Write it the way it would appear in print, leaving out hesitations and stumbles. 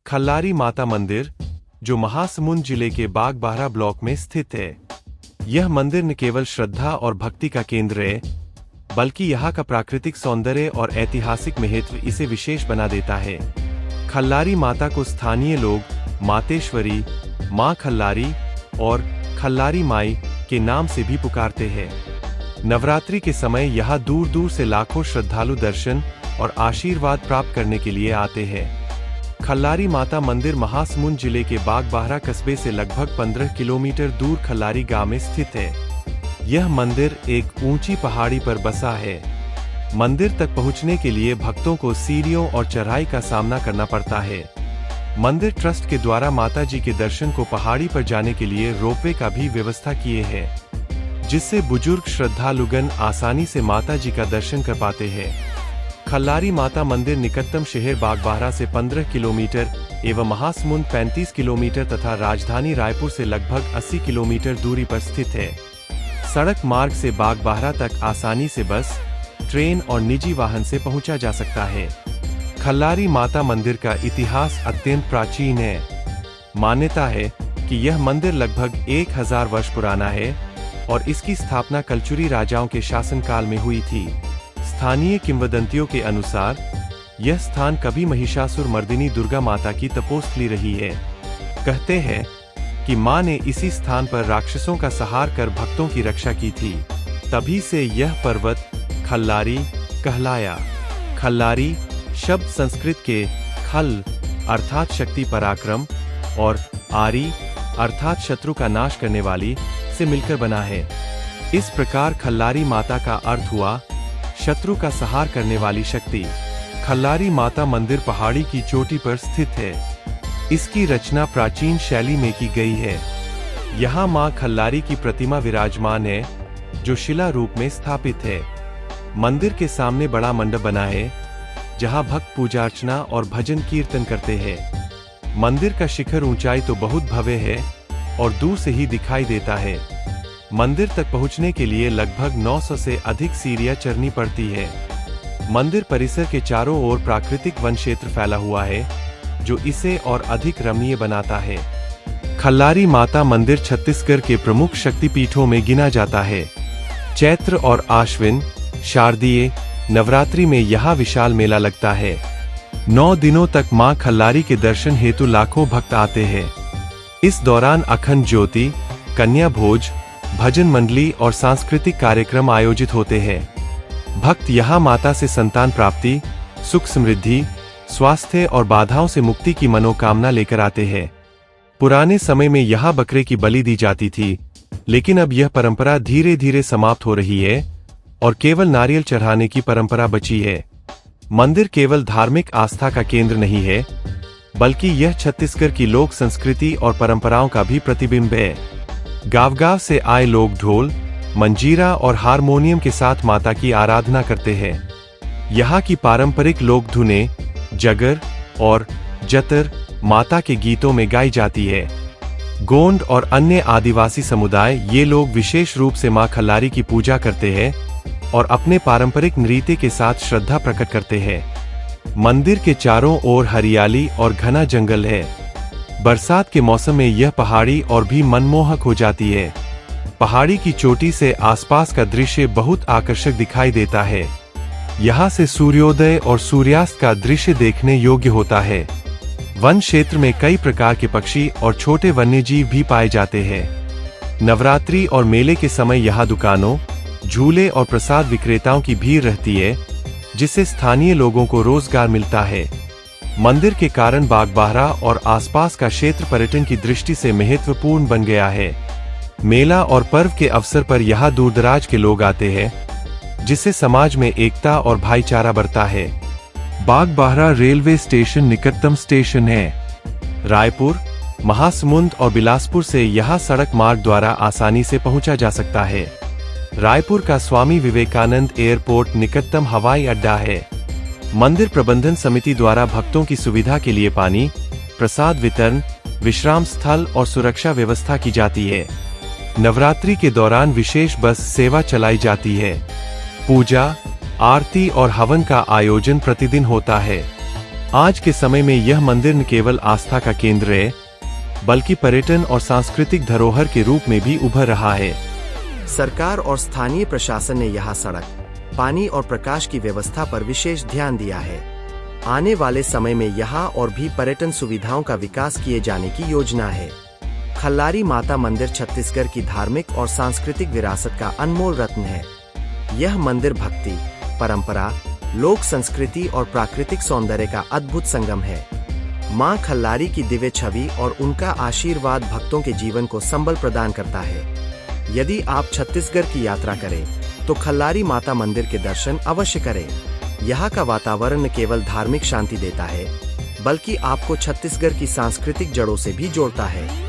खल्लारी माता मंदिर, जो महासमुंद जिले के बागबाहरा ब्लॉक में स्थित है। यह मंदिर न केवल श्रद्धा और भक्ति का केंद्र है, बल्कि यहाँ का प्राकृतिक सौंदर्य और ऐतिहासिक महत्व इसे विशेष बना देता है। खल्लारी माता को स्थानीय लोग मातेश्वरी, माँ खल्लारी और खल्लारी माई के नाम से भी पुकारते हैं। नवरात्रि के समय यहाँ दूर दूर से लाखों श्रद्धालु दर्शन और आशीर्वाद प्राप्त करने के लिए आते हैं। खल्लारी माता मंदिर महासमुंद जिले के बागबाहरा कस्बे से लगभग 15 किलोमीटर दूर खल्लारी गांव में स्थित है। यह मंदिर एक ऊंची पहाड़ी पर बसा है। मंदिर तक पहुंचने के लिए भक्तों को सीढ़ियों और चढ़ाई का सामना करना पड़ता है। मंदिर ट्रस्ट के द्वारा माताजी के दर्शन को पहाड़ी पर जाने के लिए रोपवे का भी व्यवस्था किए हैं, जिससे बुजुर्ग श्रद्धालुगण आसानी से माताजी का दर्शन कर पाते हैं। खल्लारी माता मंदिर निकटतम शहर बागबाहरा से 15 किलोमीटर एवं महासमुंद 35 किलोमीटर तथा राजधानी रायपुर से लगभग 80 किलोमीटर दूरी पर स्थित है। सड़क मार्ग से बागबाहरा तक आसानी से बस, ट्रेन और निजी वाहन से पहुंचा जा सकता है। खल्लारी माता मंदिर का इतिहास अत्यंत प्राचीन है। मान्यता है कि यह मंदिर लगभग 1000 वर्ष पुराना है और इसकी स्थापना कलचुरी राजाओं के शासनकाल में हुई थी। स्थानीय किंवदंतियों के अनुसार यह स्थान कभी महिषासुर मर्दिनी दुर्गा माता की तपोस्थली रही है। कहते हैं कि मां ने इसी स्थान पर राक्षसों का संहार कर भक्तों की रक्षा की थी। तभी से यह पर्वत खल्लारी कहलाया। खल्लारी शब्द संस्कृत के खल अर्थात शक्ति पराक्रम और आरी अर्थात शत्रु का नाश करने वाली से मिलकर बना है। इस प्रकार खल्लारी माता का अर्थ हुआ शत्रु का संहार करने वाली शक्ति। खल्लारी माता मंदिर पहाड़ी की चोटी पर स्थित है। इसकी रचना प्राचीन शैली में की गई है। यहाँ मां खल्लारी की प्रतिमा विराजमान है, जो शिला रूप में स्थापित है। मंदिर के सामने बड़ा मंडप बना है, जहाँ भक्त पूजा अर्चना और भजन कीर्तन करते हैं। मंदिर का शिखर ऊंचाई तो बहुत भव्य है और दूर से ही दिखाई देता है। मंदिर तक पहुंचने के लिए लगभग 900 से अधिक सीढ़ियां चढ़नी पड़ती है। मंदिर परिसर के चारों ओर प्राकृतिक वन क्षेत्र फैला हुआ है, जो इसे और अधिक रमणीय बनाता है। खल्लारी माता मंदिर छत्तीसगढ़ के प्रमुख शक्तिपीठों में गिना जाता है। चैत्र और आश्विन शारदीय नवरात्रि में यहाँ विशाल मेला लगता है। 9 दिनों तक मां खल्लारी के दर्शन हेतु लाखों भक्त आते हैं। इस दौरान अखंड ज्योति, कन्या भोज, भजन मंडली और सांस्कृतिक कार्यक्रम आयोजित होते हैं। भक्त यहाँ माता से संतान प्राप्ति, सुख समृद्धि, स्वास्थ्य और बाधाओं से मुक्ति की मनोकामना लेकर आते हैं। पुराने समय में यहाँ बकरे की बलि दी जाती थी, लेकिन अब यह परंपरा धीरे धीरे समाप्त हो रही है और केवल नारियल चढ़ाने की परंपरा बची है। मंदिर केवल धार्मिक आस्था का केंद्र नहीं है, बल्कि यह छत्तीसगढ़ की लोक संस्कृति और परंपराओं का भी प्रतिबिंब है। गांव-गांव से आए लोग ढोल, मंजीरा और हारमोनियम के साथ माता की आराधना करते हैं। यहाँ की पारंपरिक लोक धुनें जगर और जतर माता के गीतों में गाई जाती है। गोंड और अन्य आदिवासी समुदाय ये लोग विशेष रूप से मां खल्लारी की पूजा करते हैं और अपने पारंपरिक नृत्य के साथ श्रद्धा प्रकट करते हैं। मंदिर के चारों ओर हरियाली और घना जंगल है। बरसात के मौसम में यह पहाड़ी और भी मनमोहक हो जाती है। पहाड़ी की चोटी से आसपास का दृश्य बहुत आकर्षक दिखाई देता है। यहाँ से सूर्योदय और सूर्यास्त का दृश्य देखने योग्य होता है। वन क्षेत्र में कई प्रकार के पक्षी और छोटे वन्यजीव भी पाए जाते हैं। नवरात्रि और मेले के समय यहाँ दुकानों, झूले और प्रसाद विक्रेताओं की भीड़ रहती है, जिससे स्थानीय लोगों को रोजगार मिलता है। मंदिर के कारण बागबाहरा और आसपास का क्षेत्र पर्यटन की दृष्टि से महत्वपूर्ण बन गया है। मेला और पर्व के अवसर पर यहाँ दूरदराज के लोग आते हैं, जिससे समाज में एकता और भाईचारा बढ़ता है। बागबाहरा रेलवे स्टेशन निकटतम स्टेशन है। रायपुर, महासमुंद और बिलासपुर से यहाँ सड़क मार्ग द्वारा आसानी से पहुंचा जा सकता है। रायपुर का स्वामी विवेकानंद एयरपोर्ट निकटतम हवाई अड्डा है। मंदिर प्रबंधन समिति द्वारा भक्तों की सुविधा के लिए पानी, प्रसाद वितरण, विश्राम स्थल और सुरक्षा व्यवस्था की जाती है। नवरात्रि के दौरान विशेष बस सेवा चलाई जाती है। पूजा, आरती और हवन का आयोजन प्रतिदिन होता है। आज के समय में यह मंदिर न केवल आस्था का केंद्र है, बल्कि पर्यटन और सांस्कृतिक धरोहर के रूप में भी उभर रहा है। सरकार और स्थानीय प्रशासन ने यहाँ सड़क, पानी और प्रकाश की व्यवस्था पर विशेष ध्यान दिया है। आने वाले समय में यहाँ और भी पर्यटन सुविधाओं का विकास किए जाने की योजना है। खल्लारी माता मंदिर छत्तीसगढ़ की धार्मिक और सांस्कृतिक विरासत का अनमोल रत्न है। यह मंदिर भक्ति, परंपरा, लोक संस्कृति और प्राकृतिक सौंदर्य का अद्भुत संगम है। मां खल्लारी की दिव्य छवि और उनका आशीर्वाद भक्तों के जीवन को संबल प्रदान करता है। यदि आप छत्तीसगढ़ की यात्रा करें तो खल्लारी माता मंदिर के दर्शन अवश्य करें। यहाँ का वातावरण न केवल धार्मिक शांति देता है, बल्कि आपको छत्तीसगढ़ की सांस्कृतिक जड़ों से भी जोड़ता है।